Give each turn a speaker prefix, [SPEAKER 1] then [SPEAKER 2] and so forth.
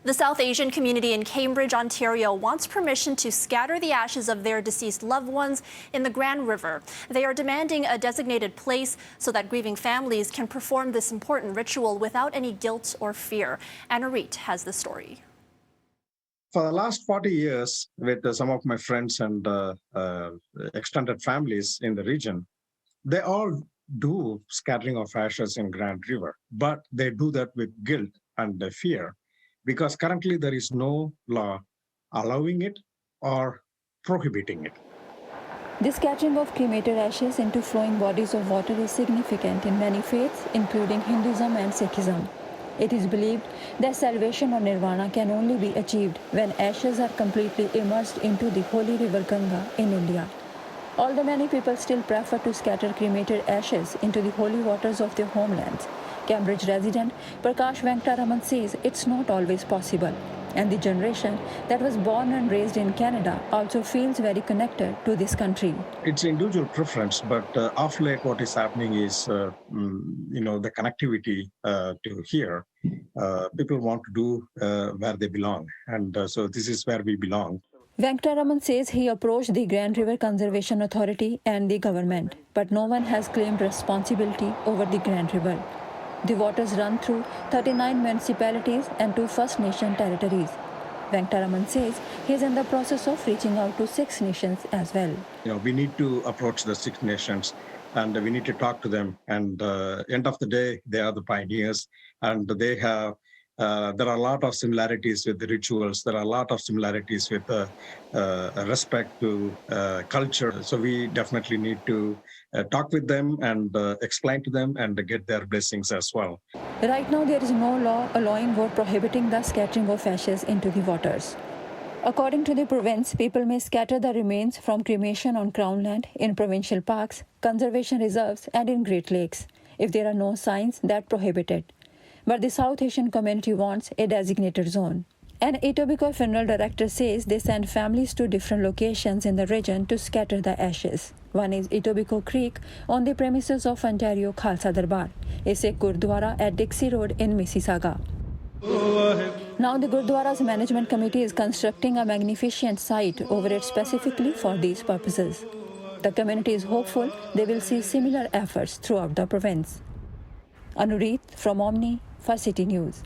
[SPEAKER 1] The South Asian community in Cambridge, Ontario wants permission to scatter the ashes of their deceased loved ones in the Grand River. They are demanding a designated place so that grieving families can perform this important ritual without any guilt or fear. Anureet has the story.
[SPEAKER 2] For the last 40 years, with some of my friends and extended families in the region, they all do scattering of ashes in Grand River, but they do that with guilt and fear, because currently there is no law allowing it or prohibiting it.
[SPEAKER 3] The scattering of cremated ashes into flowing bodies of water is significant in many faiths, including Hinduism and Sikhism. It is believed that salvation or nirvana can only be achieved when ashes are completely immersed into the holy river Ganga in India. Although many people still prefer to scatter cremated ashes into the holy waters of their homelands, Cambridge resident Prakash Venkataraman says it's not always possible, and the generation that was born and raised in Canada also feels very connected to this country.
[SPEAKER 2] It's individual preference, but of late what is happening is, the connectivity to here. People want to do where they belong, and so this is where we belong.
[SPEAKER 3] Venkataraman says he approached the Grand River Conservation Authority and the government, but no one has claimed responsibility over the Grand River. The waters run through 39 municipalities and 2 First Nation territories. Venkataraman says he is in the process of reaching out to 6 nations as well.
[SPEAKER 2] We need to approach the 6 nations and we need to talk to them. And end of the day, they are the pioneers, and they have. There are a lot of similarities with the rituals. There are a lot of similarities with respect to culture. So we definitely need to talk with them and explain to them and get their blessings as well.
[SPEAKER 3] Right now, there is no law allowing or prohibiting the scattering of ashes into the waters. According to the province, people may scatter the remains from cremation on Crown land, in provincial parks, conservation reserves, and in Great Lakes, if there are no signs that prohibit it. But the South Asian community wants a designated zone. An Etobicoke funeral director says they send families to different locations in the region to scatter the ashes. One is Etobicoke Creek on the premises of Ontario Khalsa Darbar, a Sikh Gurdwara at Dixie Road in Mississauga. Now the Gurdwara's management committee is constructing a magnificent site over it specifically for these purposes. The community is hopeful they will see similar efforts throughout the province. Anureet from Omni for CityNews.